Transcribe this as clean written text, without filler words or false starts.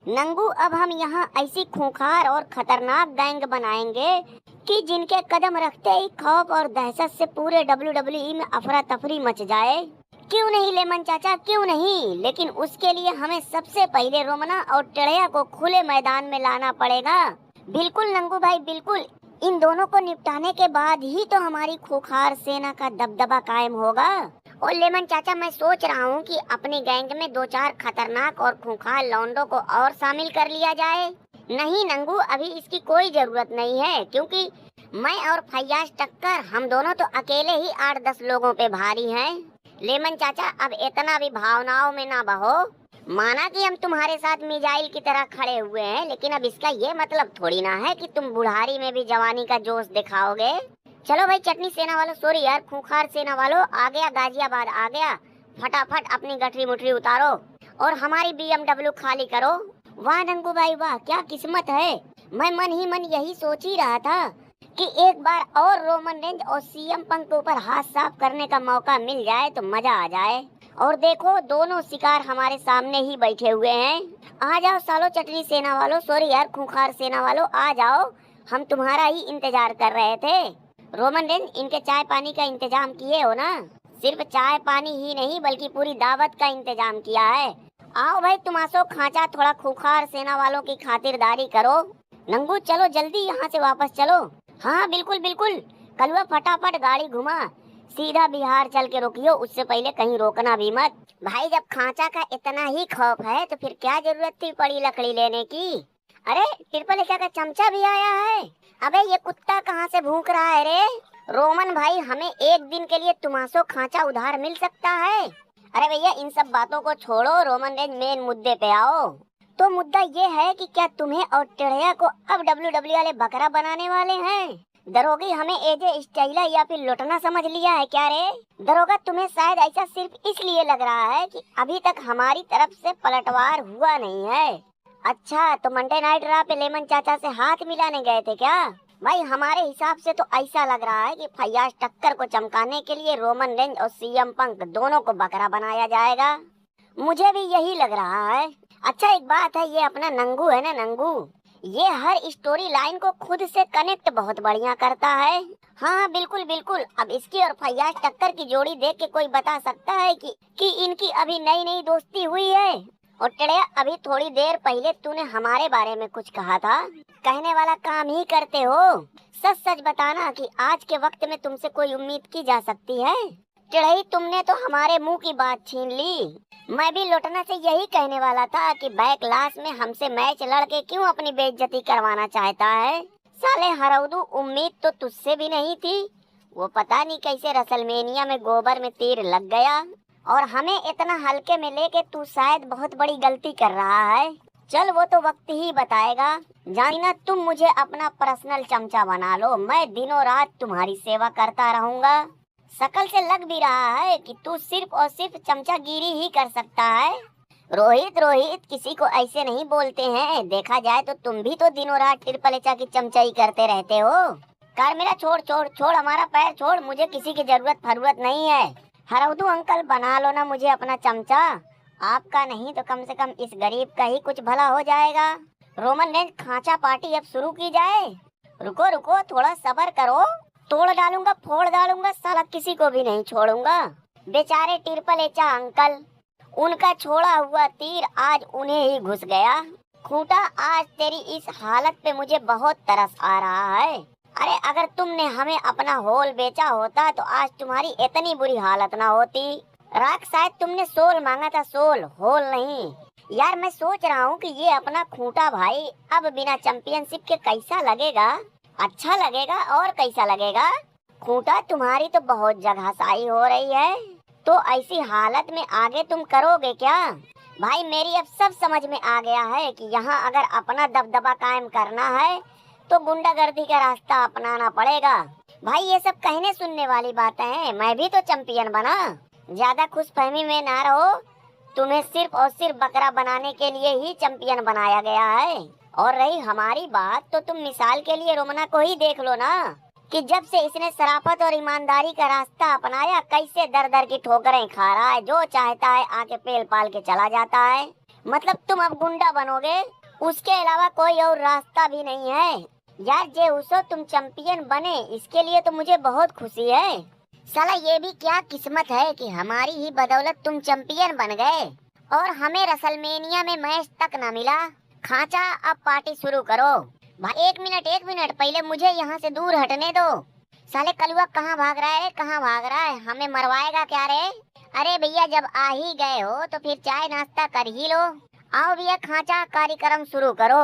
नंगू, अब हम यहाँ ऐसी खूंखार और खतरनाक गैंग बनाएंगे कि जिनके कदम रखते ही खौफ और दहशत से पूरे WWE में अफरा तफरी मच जाए। क्यों नहीं लेमन चाचा, क्यों नहीं? लेकिन उसके लिए हमें सबसे पहले रोमना और टेढ़िया को खुले मैदान में लाना पड़ेगा। बिल्कुल नंगू भाई, बिल्कुल। इन दोनों को निपटाने के बाद ही तो हमारी खूंखार सेना का दबदबा कायम होगा। और लेमन चाचा, मैं सोच रहा हूँ कि अपनी गैंग में 2-4 खतरनाक और खूंखार लौंडों को और शामिल कर लिया जाए। नहीं नंगू, अभी इसकी कोई जरूरत नहीं है, क्योंकि मैं और फैयाज टक्कर हम दोनों तो अकेले ही 8-10 लोगों पे भारी हैं। लेमन चाचा, अब इतना भी भावनाओं में ना बहो। माना कि हम तुम्हारे साथ मिजाइल की तरह खड़े हुए हैं, लेकिन अब इसका ये मतलब थोड़ी ना है कि तुम बुढ़ारी में भी जवानी का जोश दिखाओगे। चलो भाई चटनी सेना वालों, सॉरी यार खूंखार सेना वालों, आ गया गाजियाबाद आ गया। फटाफट अपनी गठरी मुठरी उतारो और हमारी BMW खाली करो। वाह नंगू भाई वाह, क्या किस्मत है। मैं मन ही मन यही सोच ही रहा था कि एक बार और रोमन रेंज और CM पंक के ऊपर हाथ साफ करने का मौका मिल जाए तो मजा आ जाए। और देखो, दोनों शिकार हमारे सामने ही बैठे हुए हैं। आ जाओ सालो चटनी सेना वालों, सॉरी यार खूंखार सेना वालों, आ जाओ। हम तुम्हारा ही इंतजार कर रहे थे। रोमन रेंज, इनके चाय पानी का इंतजाम किए हो ना? सिर्फ चाय पानी ही नहीं बल्कि पूरी दावत का इंतजाम किया है। आओ भाई तुमासो खांचा, थोड़ा खूंखार सेना वालों की खातिरदारी करो। नंगू चलो जल्दी यहाँ से वापस चलो। हाँ बिल्कुल बिल्कुल। कलवा फटाफट गाड़ी घुमा, सीधा बिहार चल के रोकियो, उससे पहले कहीं रोकना भी मत। भाई जब खांचा का इतना ही खौफ है तो फिर क्या जरूरत थी पड़ी लकड़ी लेने की? अरे ट्रिपल एच का चमचा भी आया है। अबे ये कुत्ता कहाँ से भूख रहा है रे? रोमन भाई, हमें एक दिन के लिए तुमासो खांचा उधार मिल सकता है? अरे भैया इन सब बातों को छोड़ो, रोमन रेंज मेन मुद्दे पे आओ। तो मुद्दा ये है कि क्या तुम्हें और टेढ़िया को अब WWE वाले बकरा बनाने वाले हैं? दरोगी, हमें एजे स्टाइला या फिर लुटना समझ लिया है क्या रे? दरोगा, तुम्हें शायद ऐसा सिर्फ इसलिए लग रहा है कि अभी तक हमारी तरफ से पलटवार हुआ नहीं है। अच्छा, तो मंडे नाइट रा पे लेमन चाचा से हाथ मिलाने गए थे क्या? भाई हमारे हिसाब से तो ऐसा लग रहा है कि फैयाज टक्कर को चमकाने के लिए रोमन रेंज और CM पंक दोनों को बकरा बनाया जाएगा। मुझे भी यही लग रहा है। अच्छा एक बात है, ये अपना नंगू है ना, नंगू, ये हर स्टोरी लाइन को खुद से कनेक्ट बहुत बढ़िया करता है। हाँ बिल्कुल बिल्कुल। अब इसकी और फैयाज टक्कर की जोड़ी देख के कोई बता सकता है कि इनकी अभी नई नई दोस्ती हुई है? और टेढ़िया, अभी थोड़ी देर पहले तूने हमारे बारे में कुछ कहा था। कहने वाला काम ही करते हो। सच सच बताना कि आज के वक्त में तुमसे कोई उम्मीद की जा सकती है? टेढ़ी, तुमने तो हमारे मुंह की बात छीन ली। मैं भी लौटना से यही कहने वाला था कि बैक क्लास में हमसे मैच लड़के क्यों अपनी बेइज्जती करवाना चाहता है। साले हरौदू, उम्मीद तो तुझसे भी नहीं थी। वो पता नहीं कैसे रसलमेनिया में गोबर में तीर लग गया और हमें इतना हल्के में लेके तू शायद बहुत बड़ी गलती कर रहा है। चल वो तो वक्त ही बताएगा। जानिना, तुम मुझे अपना पर्सनल चमचा बना लो, मैं दिनों रात तुम्हारी सेवा करता रहूंगा। शकल से लग भी रहा है कि तू सिर्फ और सिर्फ चमचागिरी ही कर सकता है। रोहित रोहित, किसी को ऐसे नहीं बोलते हैं। देखा जाए तो तुम भी तो दिनों रात ट्रिपल एच की चमचाई करते रहते हो। कार मेरा छोड़ छोड़ छोड़, हमारा पैर छोड़, मुझे किसी की जरूरत फरूरत नहीं है। हरौदू अंकल, बना लो ना मुझे अपना चमचा। आपका नहीं तो कम से कम इस गरीब का ही कुछ भला हो जाएगा। रोमन रेंज, खांचा पार्टी अब शुरू की जाए। रुको रुको, थोड़ा सब्र करो। तोड़ डालूंगा, फोड़ डालूंगा, साला किसी को भी नहीं छोड़ूंगा। बेचारे ट्रिपल एच अंकल, उनका छोड़ा हुआ तीर आज उन्हें ही घुस गया। खूंटा, आज तेरी इस हालत पे मुझे बहुत तरस आ रहा है। अरे अगर तुमने हमें अपना होल बेचा होता तो आज तुम्हारी इतनी बुरी हालत ना होती। राख, शायद तुमने सोल मांगा था, सोल, होल नहीं। यार मैं सोच रहा हूँ कि ये अपना खूंटा भाई अब बिना चैंपियनशिप के कैसा लगेगा? अच्छा लगेगा और कैसा लगेगा? खूंटा, तुम्हारी तो बहुत जगहसाई हो रही है, तो ऐसी हालत में आगे तुम करोगे क्या? भाई मेरी अब सब समझ में आ गया है कि यहाँ अगर अपना दबदबा कायम करना है तो गुंडागर्दी का रास्ता अपनाना पड़ेगा। भाई ये सब कहने सुनने वाली बातें हैं, मैं भी तो चैंपियन बना। ज्यादा खुशफहमी में ना रहो, तुम्हें सिर्फ और सिर्फ बकरा बनाने के लिए ही चैंपियन बनाया गया है। और रही हमारी बात, तो तुम मिसाल के लिए रोमना को ही देख लो ना कि जब से इसने शराफत और ईमानदारी का रास्ता अपनाया कैसे दर दर की ठोकरें खा रहा है। जो चाहता है आके पेल पाल के चला जाता है। मतलब तुम अब गुंडा बनोगे, उसके अलावा कोई और रास्ता भी नहीं है। यार जे उसो तुम चैंपियन बने, इसके लिए तो मुझे बहुत खुशी है। साला ये भी क्या किस्मत है कि हमारी ही बदौलत तुम चैंपियन बन गए और हमें रसलमेनिया में मैच तक ना मिला। खाचा अब पार्टी शुरू करो। भाई एक मिनट पहले मुझे यहाँ से दूर हटने दो। साले कलुआ कहाँ भाग रहा है, कहाँ भाग रहा है, हमें मरवाएगा क्या रे? अरे भैया जब आ ही गए हो तो फिर चाय नाश्ता कर ही लो। आओ भैया खाचा कार्यक्रम शुरू करो।